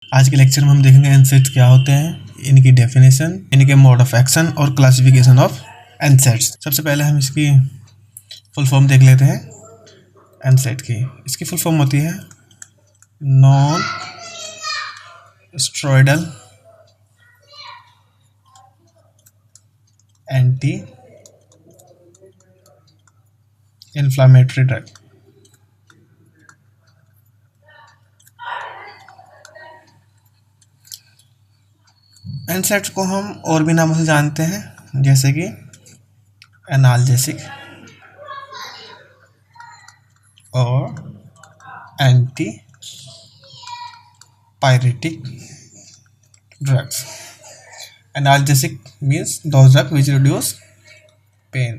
आज के लेक्चर में हम देखेंगे एनसेट्स क्या होते हैं, इनकी डेफिनेशन, इनके मोड ऑफ एक्शन और क्लासिफिकेशन ऑफ एनसेट्स। सबसे पहले हम इसकी फुल फॉर्म देख लेते हैं एनसेट की। इसकी फुल फॉर्म होती है non steroidal anti inflammatory drug. एनसेट्स को हम और भी नामों से जानते हैं, जैसे कि एनाल्जेसिक और anti pyretic drugs. Analgesic means those drugs which reduce pain,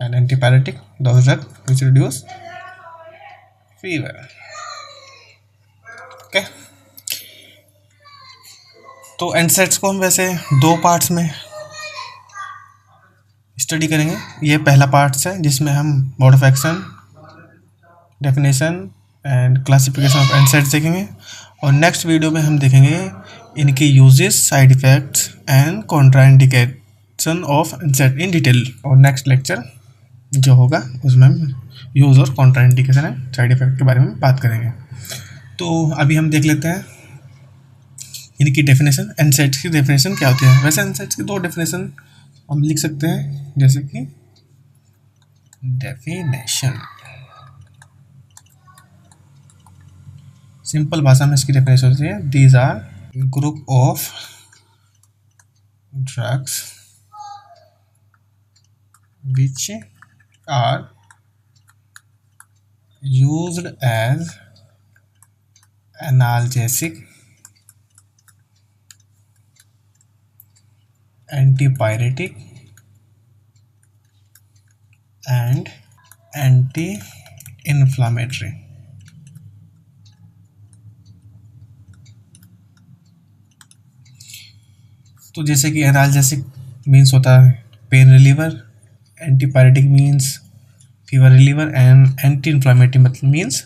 and antipyretic those drugs which reduce fever. Okay, तो एनसेट्स को हम वैसे दो पार्ट्स में स्टडी करेंगे। ये पहला पार्ट है जिसमें हम mode of action, definition and classification of NSAIDs देखेंगे, और नेक्स्ट वीडियो में हम देखेंगे इनके uses, side effects and contraindication of NSAID in detail. और नेक्स्ट लेक्चर जो होगा उसमें हम यूज़ और कॉन्ट्राइंडिकेशन एंड साइड इफेक्ट के बारे में बात करेंगे। तो अभी हम देख लेते हैं इनकी डेफिनेशन। एनसेट्स की डेफिनेशन क्या होती है? वैसे एनसेट्स की दो डेफिनेशन हम लिख सकते हैं, जैसे कि डेफिनेशन, सिंपल भाषा में इसकी डेफिनेशन होती है these are group of drugs which are used as analgesic, antipyretic and anti-inflammatory। तो जैसे कि एनाल्जेसिक मीन्स होता है pain reliever, antipyretic means fever reliever, and anti inflammatory मतलब means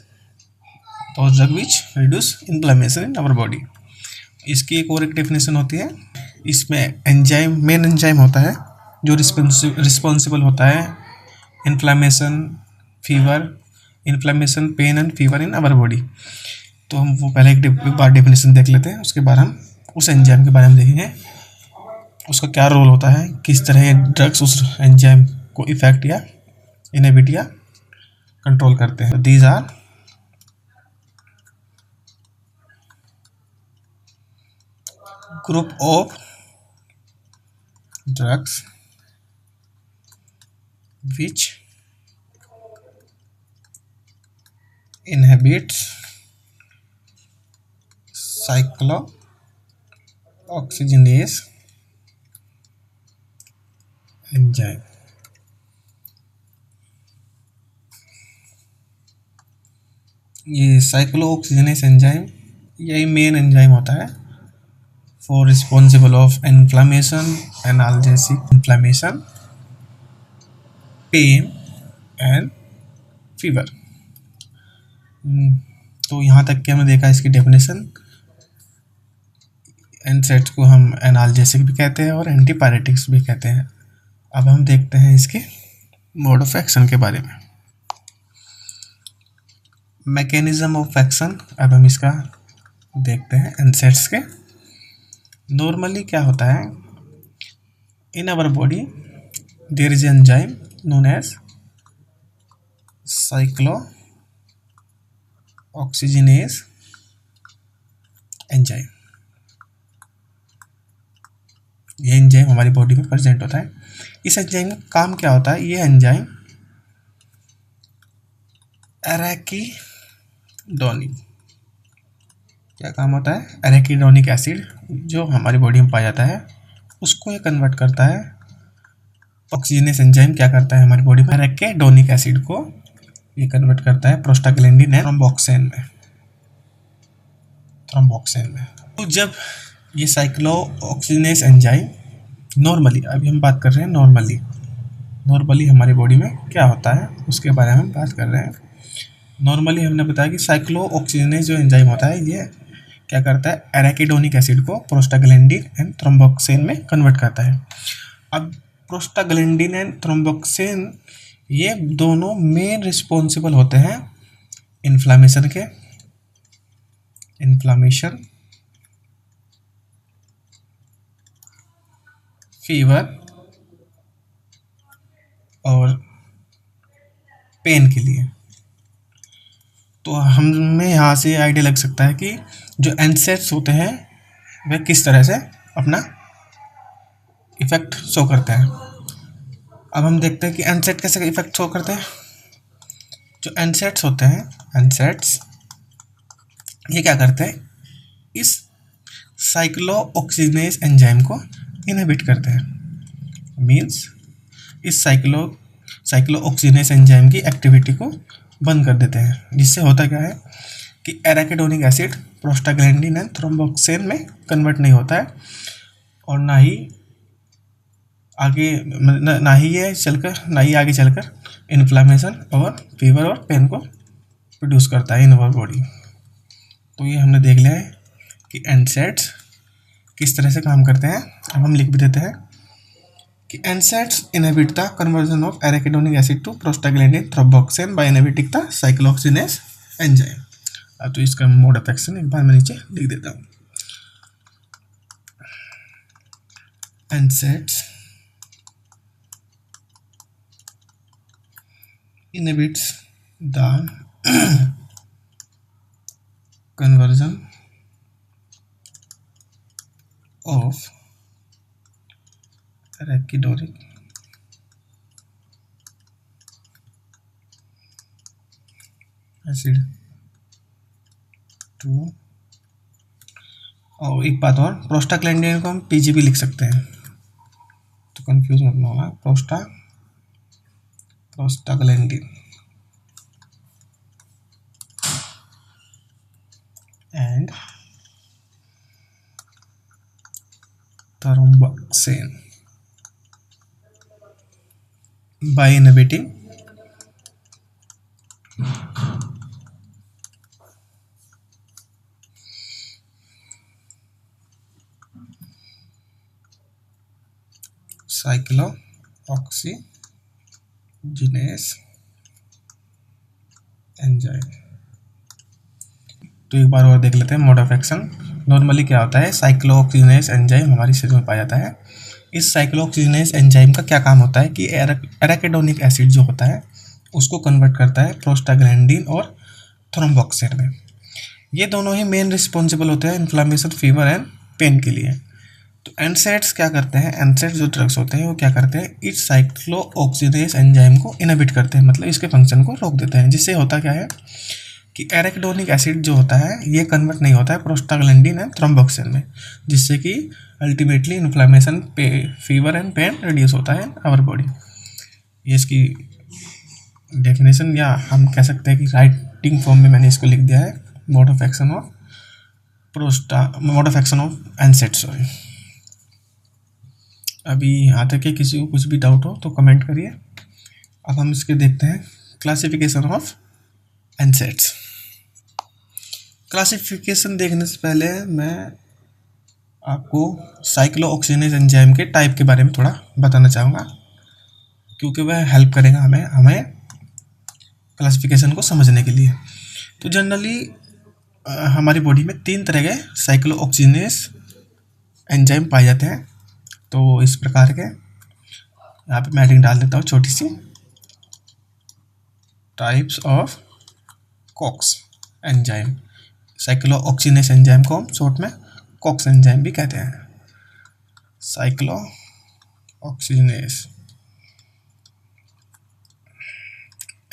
those drug which reduce inflammation in our body। इसकी एक और एक डेफिनेशन होती है, इसमें एंजाइम, मेन एंजाइम होता है जो रिस्पॉन्सिबल होता है inflammation, fever, inflammation, pain and fever in our body. तो हम वो पहले एक बार डेफिनेशन देख लेते हैं, उसके बाद हम उस एंजाइम के बारे में देखेंगे, उसका क्या रोल होता है, किस तरह ये ड्रग्स उस एंजाइम को इफेक्ट या इनहिबिट या कंट्रोल करते हैं। These are group of drugs which inhibits cyclooxygenase enzyme। ये साइक्लोऑक्सीजनेस एंजाइम यही मेन एंजाइम होता है for responsible of inflammation, analgesic, inflammation, pain and fever. तो यहाँ तक कि हमने देखा इसकी डेफिनेशन। एनसेट्स को हम एनाल्जेसिक भी कहते हैं और एंटीपायरेटिक्स भी कहते हैं। अब हम देखते हैं इसके मोड ऑफ एक्शन के बारे में। मैकेनिज्म ऑफ एक्शन अब हम इसका देखते हैं एनसेट्स के। नॉर्मली क्या होता है, in our body there is enzyme known as cyclooxygenase enzyme। ये एंजाइम हमारी बॉडी में प्रेजेंट होता है। इस एंजाइम का काम क्या होता है? ये एंजाइम एराकिडोनिक, क्या काम होता है? एराकिडोनिक एसिड जो हमारी बॉडी में पाया जाता है उसको ये कन्वर्ट करता है। ऑक्सीजनेस एंजाइम क्या करता है हमारी बॉडी में? एराकिडोनिक एसिड को ये कन्वर्ट करता है प्रोस्टाग्लैंडिन एंड थ्रोम्बोक्सिन में। तो जब ये साइक्लोऑक्सीजनेस एंजाइम नॉर्मली, अभी हम बात कर रहे हैं नॉर्मली हमारी बॉडी में क्या होता है उसके बारे में हम बात कर रहे हैं। नॉर्मली हमने बताया कि साइक्लोऑक्सीजनेस जो एंजाइम होता है ये क्या करता है, एराकिडोनिक एसिड को प्रोस्टाग्लैंडिन एंड थ्रोम्बोक्सिन में कन्वर्ट करता है। अब प्रोस्टाग्लैंडिन एंड थ्रोम्बोक्सिन ये दोनों मेन रिस्पॉन्सिबल होते हैं इन्फ्लामेशन के, इन्फ्लामेशन, फीवर और पेन के लिए। तो हमें यहाँ से आइडिया लग सकता है कि जो एनसेड्स होते हैं वे किस तरह से अपना इफेक्ट शो करते हैं। अब हम देखते हैं कि एनसेड कैसे इफेक्ट शो करते हैं। जो एनसेड्स होते हैं, एनसेड्स ये क्या करते हैं, इस साइक्लोऑक्सीजिनेज एंजाइम को इनहिबिट करते हैं। मींस इस साइक्लोऑक्सीजिनेज एंजाइम की एक्टिविटी को बंद कर देते हैं, जिससे होता क्या है कि arachidonic acid prostaglandin and thromboxane में कन्वर्ट नहीं होता है, और ना ही आगे चलकर इन्फ्लामेशन और फीवर और पेन को प्रोड्यूस करता है इन अवर बॉडी। तो ये हमने देख लिया है कि एनसेड्स किस तरह से काम करते हैं। अब हम लिख भी देते हैं कि NSAIDs inhibit the conversion of arachidonic acid to prostaglandin thromboxane by inhibiting the cyclooxygenase enzyme. अब तो इसका मोड ऑफ एक्शन एक बार मैं नीचे लिख देता हूँ। NSAIDs inhibits the conversion of arachidonic acid to, और एक बात और, प्रोस्टाग्लैंडिन को हम पीजीपी लिख सकते हैं, तो कंफ्यूज मत होना। Prostaglandin and thromboxane by inhibiting cyclooxygenase enzyme. तो एक बार और देख लेते हैं मोड ऑफ एक्शन। नॉर्मली क्या होता है, साइक्लोऑक्सीजिनेज एंजाइम हमारे शरीर में पाया जाता है। इस साइक्लोऑक्सीजिनेज एंजाइम का क्या काम होता है कि एराकिडोनिक एसिड जो होता है उसको कन्वर्ट करता है प्रोस्टाग्लैंडिन और थ्रोम्बोक्सिन में। ये दोनों ही मेन रिस्पॉन्सिबल होते हैं इन्फ्लामेशन, फीवर एंड पेन के लिए। तो एनसेड्स क्या करते हैं, एनसेड्स जो ड्रग्स होते हैं वो क्या करते हैं, इस साइक्लोऑक्सीजिनेज एंजाइम को इनहिबिट करते हैं, मतलब इसके फंक्शन को रोक देते हैं। जिससे होता क्या है कि एराकिडोनिक एसिड जो होता है ये कन्वर्ट नहीं होता है प्रोस्टाग्लैंडिन एंड थ्रोम्बोक्सिन में, जिससे कि ultimately inflammation, fever and pen reduce होता है आवर बॉडी। ये इसकी डेफिनेशन, या हम कह सकते हैं कि राइटिंग फॉर्म में मैंने इसको लिख दिया है, mode of action of NSAIDs. Sorry, अभी यहाँ तक कि किसी को कुछ भी डाउट हो तो कमेंट करिए। अब हम इसके देखते हैं क्लासिफिकेशन ऑफ एनसेड्स। क्लासिफिकेशन देखने से पहले मैं आपको साइक्लोऑक्सीजिनेज एंजाइम के टाइप के बारे में थोड़ा बताना चाहूँगा, क्योंकि वह हेल्प करेगा हमें क्लासिफिकेशन को समझने के लिए। तो जनरली हमारी बॉडी में 3 तरह के साइक्लोऑक्सीजिनेज एंजाइम पाए जाते हैं। तो इस प्रकार के, यहाँ पे मैं हेडिंग डाल देता हूँ छोटी सी, types of COX enzyme. Cyclooxygenase enzyme को हम शॉर्ट में कॉक्स एंजाइम भी कहते हैं। Cyclooxygenase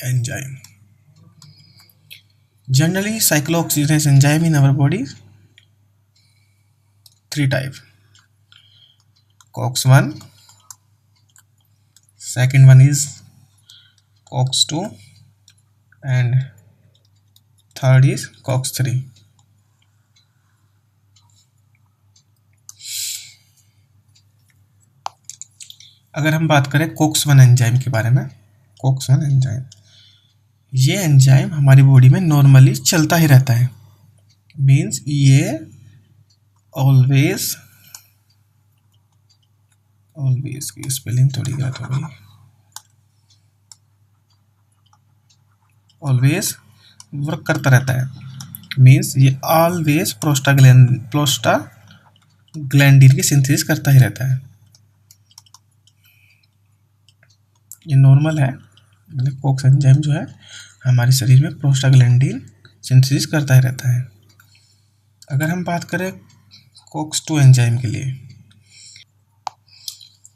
enzyme, generally cyclooxygenase enzyme in our body 3 type: COX-1, second one is COX-2 and third is COX-3. अगर हम बात करें COX-1 एंजाइम के बारे में, COX-1 एंजाइम, ये एंजाइम हमारी बॉडी में नॉर्मली चलता ही रहता है। मीन्स ये ऑलवेज, ऑलवेज की स्पेलिंग थोड़ी गलत हो गई, ऑलवेज वर्क करता रहता है, मीन्स ये ऑलवेज प्रोस्टाग्लैंडिन की सिंथेसिस करता ही रहता है। ये नॉर्मल है, मतलब कोक्स एंजाइम जो है हमारे शरीर में प्रोस्टाग्लैंडिन सिंथेसिस करता ही रहता है। अगर हम बात करें कोक्स-2 एंजाइम के लिए,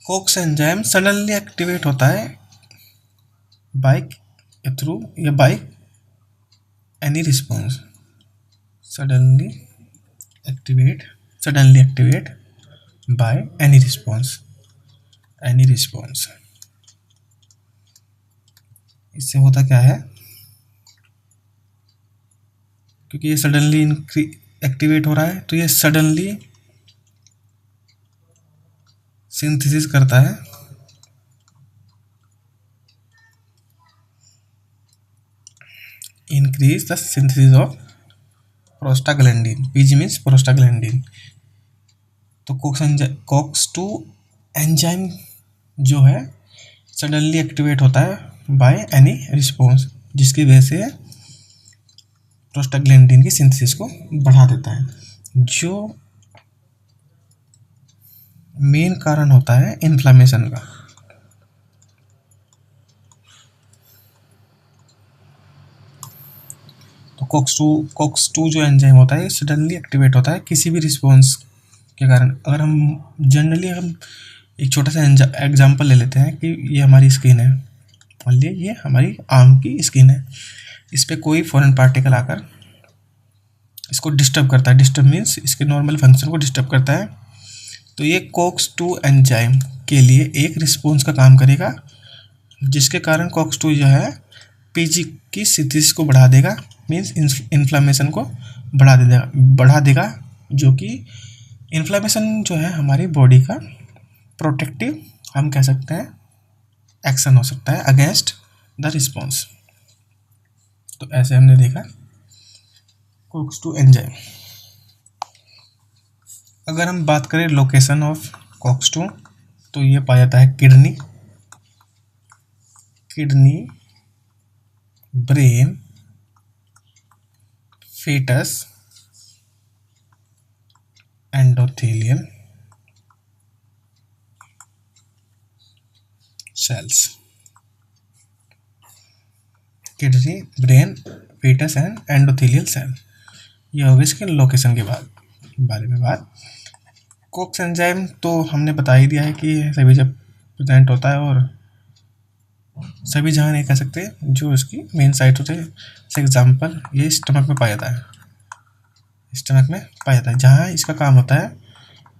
कोक्स एंजाइम सडनली एक्टिवेट होता है बाय थ्रू या by any response, suddenly activate by any response, any response. इससे होता क्या है, क्योंकि ये सडनली एक्टिवेट हो रहा है तो ये सडनली सिंथेसिस करता है increase the synthesis of prostaglandin, PG means prostaglandin. तो कोक्स-2 एंजाइम जो है सडनली एक्टिवेट होता है बाय एनी रिस्पॉन्स, जिसकी वजह से प्रोस्टाग्लैंडिन की सिंथेसिस को बढ़ा देता है, जो मेन कारण होता है इन्फ्लामेशन का। तो कोक्स-2 जो एंजाइम होता है सडनली एक्टिवेट होता है किसी भी रिस्पॉन्स के कारण। अगर हम जनरली हम एक छोटा सा एग्जांपल ले लेते हैं कि ये हमारी स्किन है, मान लीजिए ये हमारी आर्म की स्किन है, इस पर कोई फॉरेन पार्टिकल आकर इसको डिस्टर्ब करता है, डिस्टर्ब मीन्स इसके नॉर्मल फंक्शन को डिस्टर्ब करता है, तो ये कोक्स-2 एंजाइम के लिए एक रिस्पॉन्स का काम करेगा, जिसके कारण कोक्स-2 जो है पीजी की सिंथेसिस को बढ़ा देगा, मीन्स इन्फ्लामेशन को बढ़ा देगा, जो कि इन्फ्लामेशन जो है हमारी बॉडी का प्रोटेक्टिव हम कह सकते हैं एक्शन हो सकता है अगेंस्ट द रिस्पॉन्स। तो ऐसे हमने देखा कोक्स-2 एंजाइम। अगर हम बात करें लोकेशन ऑफ कोक्स-2, तो ये पाया जाता है kidney, brain, fetus, endothelial cells, kidney, brain, fetus and endothelial cell. ये हो गई इसके लोकेशन के बारे में बात। कोक्स एंजाइम तो हमने बता ही दिया है कि सभी जब प्रेजेंट होता है और सभी जगह नहीं कह सकते, जो इसकी मेन साइट होते हैं। जैसे एग्जाम्पल ये स्टमक में पाया जाता है, स्टमक में पाया जाता है, जहाँ इसका काम होता है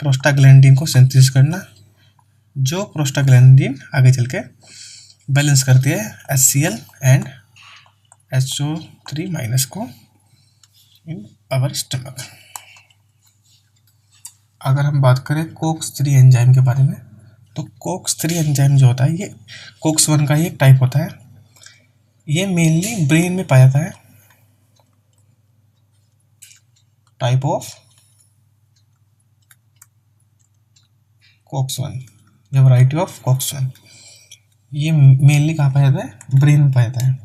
प्रोस्टाग्लैंडिन को सिंथेसिस करना, जो प्रोस्टाग्लैंडिन आगे चल के बैलेंस करती है HCl एंड HO3- को इन आवर स्टमक। अगर हम बात करें कोक्स-3 एंजाइम के बारे में, तो कोक्स-3 एंजाइम जो होता है ये कोक्स-1 का ही एक टाइप होता है। ये मेनली ब्रेन में पाया जाता है, टाइप ऑफ कोक्स-1 या वैरायटी ऑफ कोक्स-1। ये मेनली कहाँ पाया जाता है, ब्रेन में पाया जाता है।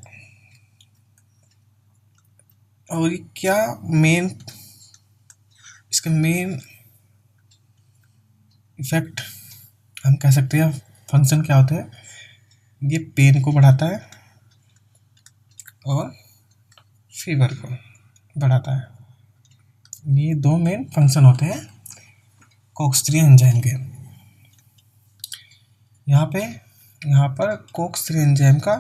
और ये क्या इसका मेन इफेक्ट हम कह सकते हैं, फंक्शन क्या होते हैं, ये पेन को बढ़ाता है और फीवर को बढ़ाता है। ये दो मेन फंक्शन होते हैं कोक्स-3 एंजाइम के। यहाँ पर कोक्स-3 एंजाइम का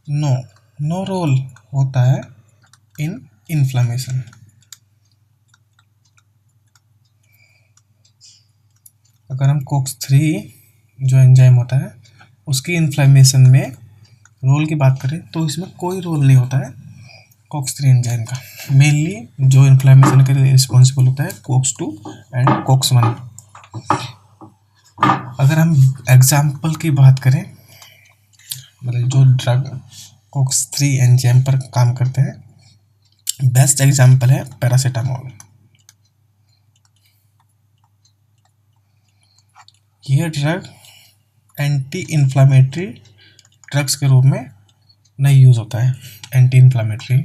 नो रोल होता है इन इन्फ्लामेशन। अगर हम कोक्स-3 जो एंजाइम होता है उसकी इन्फ्लामेशन में रोल की बात करें, तो इसमें कोई रोल नहीं होता है कोक्स-3 एंजाइम का। मेनली जो इन्फ्लामेशन के लिए रिस्पॉन्सिबल होता है कोक्स-2 एंड कोक्स-1। अगर हम एग्जाम्पल की बात करें, मतलब जो ड्रग कोक्स-3 एंजाइम पर काम करते हैं, बेस्ट एग्जाम्पल है पैरासीटामोल। यह ड्रग एंटी इन्फ्लामेटरी ड्रग्स के रूप में नहीं यूज होता है। एंटी इन्फ्लामेटरी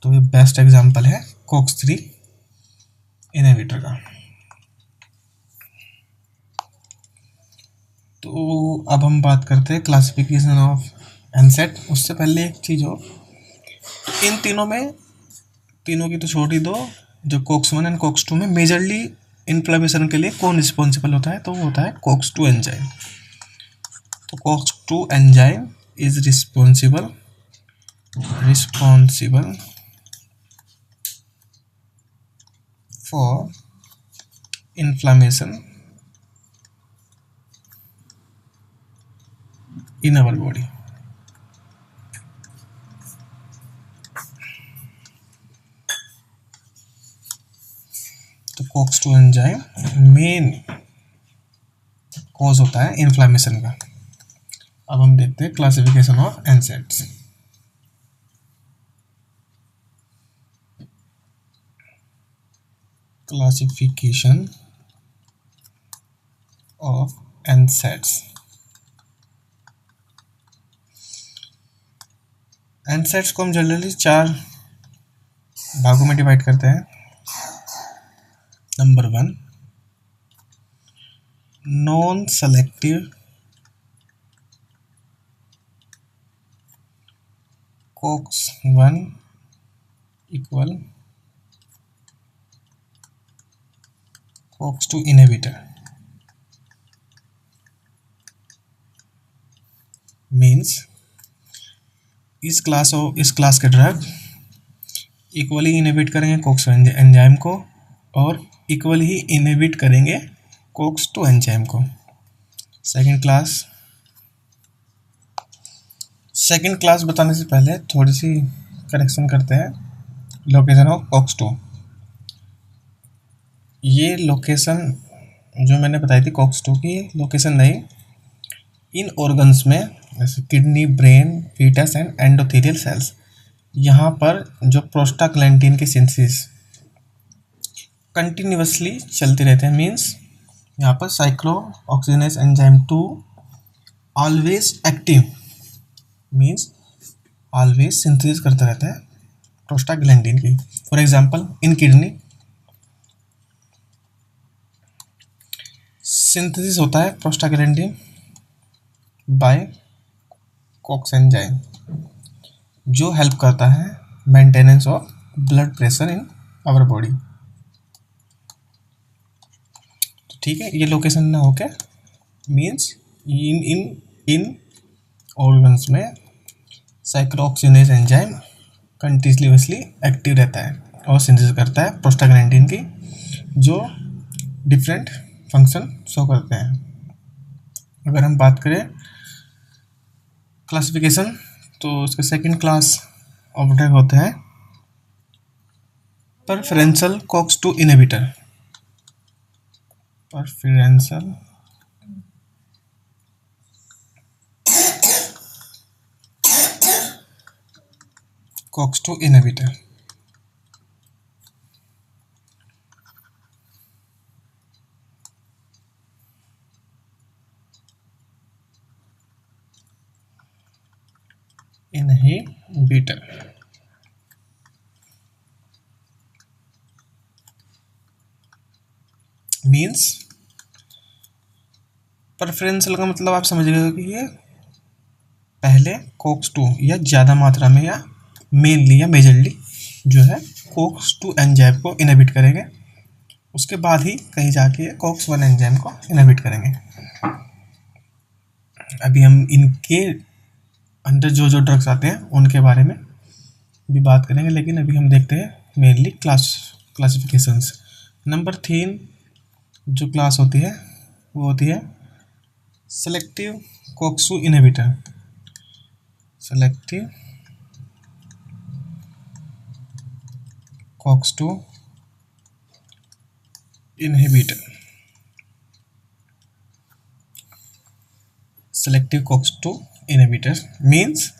तो ये बेस्ट एग्जांपल है COX-3 इनहिबिटर का। तो अब हम बात करते हैं क्लासिफिकेशन ऑफ एनसेट। उससे पहले एक चीज़ हो, इन तीनों की तो छोड़ ही दो, जो COX-1 एंड COX-2 में मेजरली इन्फ्लेमेशन के लिए कौन रिस्पॉन्सिबल होता है, तो वो होता है COX-2 एंजाइम। तो COX-2 enzyme is responsible for inflammation in our body। तो COX-2 एंजाइम मेन कॉज होता है इन्फ्लेमेशन का। अब हम देखते हैं क्लासिफिकेशन ऑफ एनसेट्स। Classification of एनसेट्स। एनसेट्स को हम जनरली 4 भागों में डिवाइड करते हैं। Number 1, non selective COX-1 equal COX-2 inhibitor means इस क्लास के ड्रग इक्वली इनहिबिट करेंगे COX-1 एंजाइम को और इक्वली ही इनहिबिट करेंगे COX-2 एंजाइम को। सेकंड क्लास बताने से पहले थोड़ी सी करेक्शन करते हैं। लोकेशन ऑफ COX-2, ये लोकेशन जो मैंने बताई थी COX-2 की लोकेशन नहीं, इन ऑर्गन्स में जैसे kidney, brain, fetus and endothelial cells, यहाँ पर जो प्रोस्टाग्लैंडिन की सिंथेसिस कंटिन्यूअसली चलते रहते हैं। मीन्स यहाँ पर cyclooxygenase enzyme 2 always active, means always synthesis करता रहता है प्रोस्टाग्लैंडिन की। For example in kidney synthesis होता है प्रोस्टाग्लैंडिन बाय COX एंजाइम, जो हेल्प करता है maintenance of blood pressure in our body. तो ठीक है, ये लोकेशन ना होके मीन्स इन ऑर्गन्स में साइक्लोऑक्सीजनेस एंजाइम कंटिन्यूअसली एक्टिव रहता है और सिंथेसिस करता है प्रोस्टाग्लैंडिन की, जो डिफरेंट फंक्शन शो करते हैं। अगर हम बात करें क्लासिफिकेशन, तो उसके सेकंड क्लास ऑफ ड्रग होते हैं preferential COX-2 inhibitor. Preferential COX-2 inhibitor means preferential का मतलब आप समझ गए हो कि ये पहले COX-2 या ज़्यादा मात्रा में या मेनली या मेजरली जो है COX-2 एंजाइम को इनहिबिट करेंगे, उसके बाद ही कहीं जाके COX-1 एंजाइम को इनहिबिट करेंगे। अभी हम इनके अंदर जो ड्रग्स आते हैं उनके बारे में भी बात करेंगे, लेकिन अभी हम देखते हैं मेनली क्लासिफिकेशंस। नंबर 3 जो क्लास होती है वो होती है selective COX-2 inhibitor. Selective COX-2 inhibitor. Selective COX-2 inhibitor means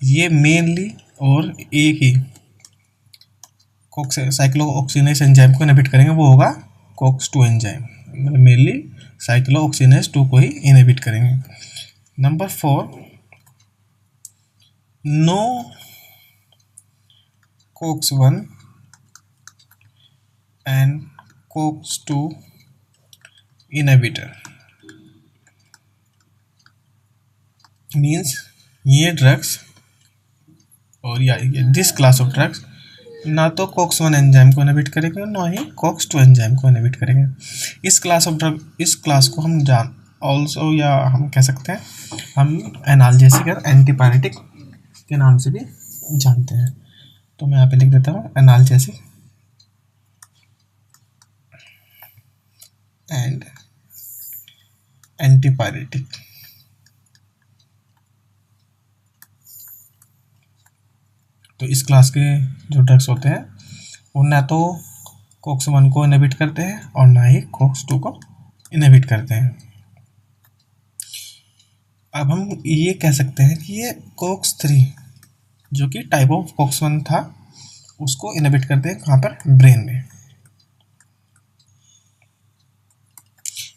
ये मेनली और एक ही साइक्लोऑक्सीनेज एंजाइम को इनहिबिट करेंगे, वो होगा COX-2 एंजाइम। मतलब मेनली साइक्लोऑक्सीनेज 2 को ही इनहिबिट करेंगे। Number 4, no COX-1 and COX-2 inhibitor means ये ड्रग्स और या दिस क्लास ऑफ ड्रग्स ना तो COX-1 एंजाइम को इनहिबिट करेंगे ना ही COX-2 एंजाइम को इनहिबिट करेंगे। इस क्लास ऑफ ड्रग, इस क्लास को हम जान ऑल्सो, या हम कह सकते हैं हम एनाल्जेसिक और एंटीपायरेटिक के नाम से भी जानते हैं। तो मैं यहाँ पे लिख देता हूँ एनाल्जेसिक एंड एंटीपायरेटिक। तो इस क्लास के जो ड्रग्स होते हैं वो ना तो COX-1 को इनहिबिट करते हैं और ना ही COX-2 को इनहिबिट करते हैं। अब हम ये कह सकते हैं कि ये COX-3 जो कि टाइप ऑफ COX-1 था उसको इनहिबिट करते हैं कहाँ पर, ब्रेन में।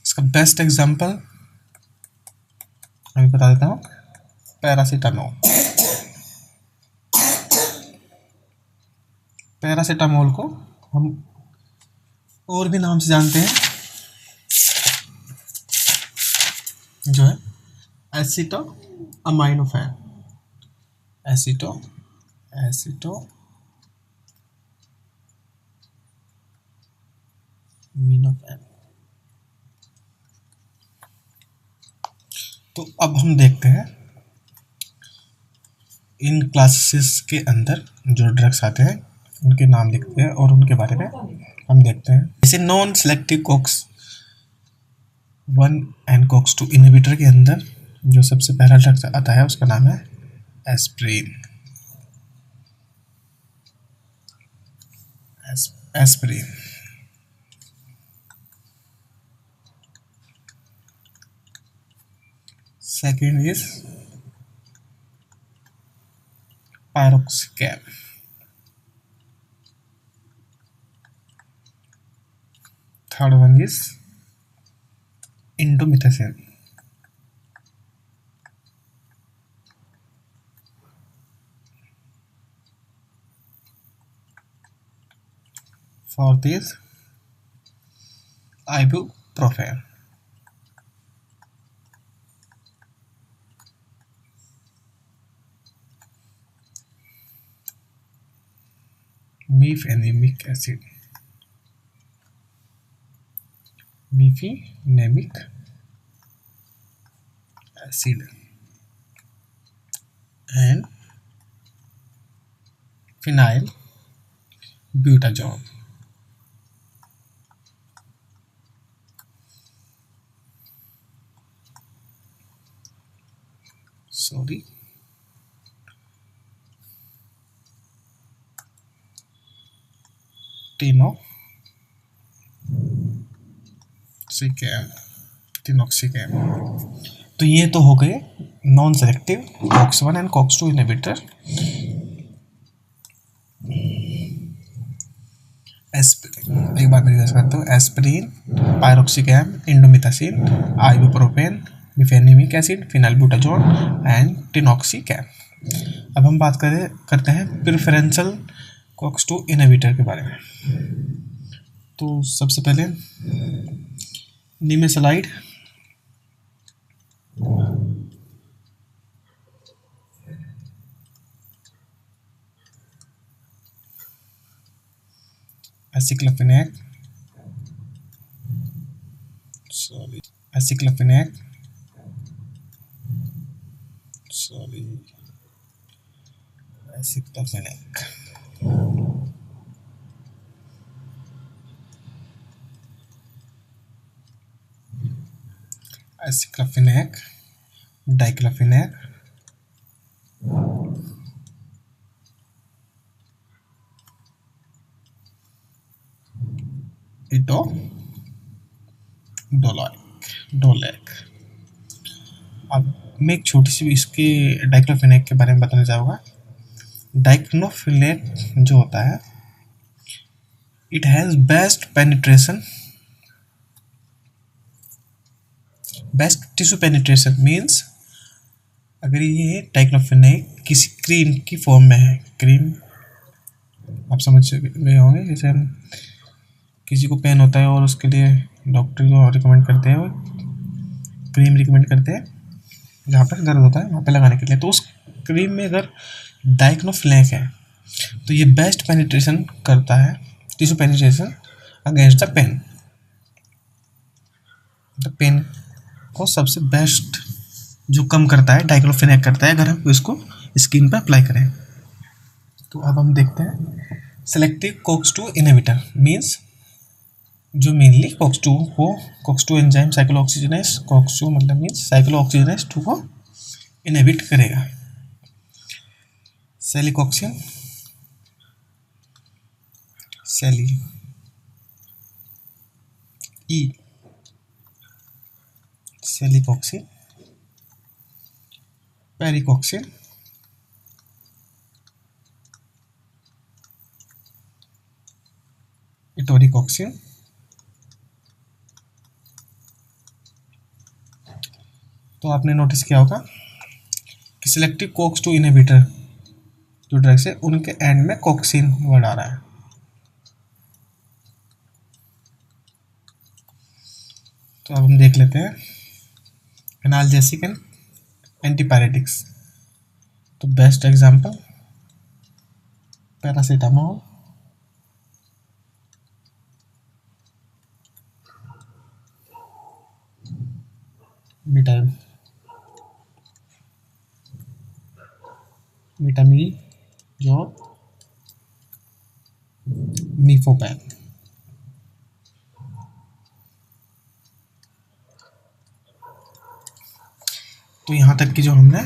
इसका बेस्ट एग्जांपल मैं बता देता हूँ, पैरासीटामोल। पैरासीटामोल को हम और भी नाम से जानते हैं, जो है एसिटोअमाइनोफेन। एसिटोअमीनोफेन। तो अब हम देखते हैं इन क्लासेस के अंदर जो ड्रग्स आते हैं उनके नाम लिखते हैं और उनके बारे में हम देखते हैं। जैसे non selective COX-1 and COX-2 inhibitor के अंदर जो सबसे पहला ड्रग आता है उसका नाम है aspirin. Aspirin. Second is piroxicam. Third one is indomethacin. Fourth is ibuprofen। Mefenamic acid. Mefenamic acid and phenyl butazone. Sorry, tenoxicam. तो ये तो हो गए non selective COX-1 and COX-2 inhibitor. Aspirin, एक बार मैं करता हूँ, aspirin, piroxicam, indomethacin, ibuprofen, mefenamic acid, phenylbutazone and tenoxicam. अब हम बात करते हैं प्रेफरेंशियल COX-2 इनहिबिटर के बारे में। तो सबसे पहले निमेसलाइड, एसिक्लोफेनेक, एसिक्लोफेनेक एसिक्लोफेनेक, डाइक्लोफेनेक, डोलेक। अब मैं एक छोटी सी इसके डाइक्लोफेनेक के बारे में बताना चाहूँगा। डाइक्लोफेनेक जो होता है, it has best tissue penetration means, अगर ये डाइक्लोफेनेक किसी क्रीम की फॉर्म में है, क्रीम आप समझ गए होंगे, जैसे हम किसी को पेन होता है और उसके लिए डॉक्टर को रिकमेंड करते हैं, क्रीम रिकमेंड करते हैं जहाँ पर दर्द होता है वहाँ पे लगाने के लिए। तो उस क्रीम में अगर डाइक्लोफेनेक है तो ये बेस्ट पेनिट्रेशन करता है, tissue penetration against the pain. The pain को सबसे बेस्ट जो कम करता है डाइक्लोफेनेक करता है, अगर हम इसको स्किन पर अप्लाई करें। तो अब हम देखते हैं सेलेक्टिव COX-2 इनहिबिटर मीन्स, जो mainly COX-2 enzyme cyclooxygenase, COX-2 मतलब मीन्स साइक्लोऑक्सीजनेस 2 को इनहिबिट करेगा। सेलिकॉक्सिन, सेलिकॉक्सिन, पेरिकॉक्सिन, इटोरिकॉक्सिन, तो आपने नोटिस किया होगा कि सिलेक्टिव COX-2 इनहिबिटर जो ड्रग्स है उनके एंड में कॉक्सिन वर्ड आ रहा है। तो अब हम देख लेते हैं एनाल्जेसिक एंड एंटीपायरेटिक्स। तो बेस्ट एग्जांपल पैरासीटामोल, विटामिन जो नीफोपैन। तो यहाँ तक कि जो हमने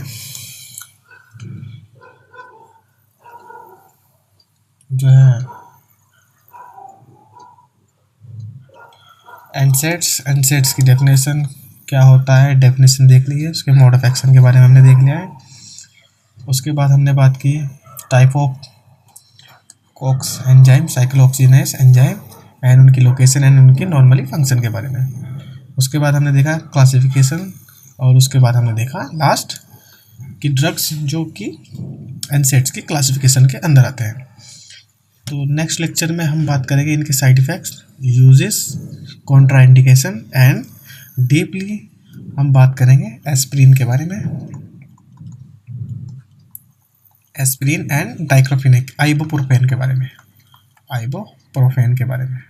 जो है एनसेड्स की डेफिनेशन क्या होता है, डेफिनेशन देख ली है, उसके मोड ऑफ एक्शन के बारे में हमने देख लिया है। उसके बाद हमने बात की type of COX enzyme, cyclooxygenase enzyme and उनकी लोकेशन एंड उनकी नॉर्मली फंक्शन के बारे में। उसके बाद हमने देखा क्लासिफिकेशन, और उसके बाद हमने देखा लास्ट कि ड्रग्स जो कि एनसेड्स की क्लासिफिकेशन के अंदर आते हैं। तो नेक्स्ट लेक्चर में हम बात करेंगे इनके side effects, uses, contraindication and deeply हम बात करेंगे एस्पिरिन के बारे में, एस्पिरिन एंड डाइक्लोफेनेक, आइबोप्रोफेन के बारे में,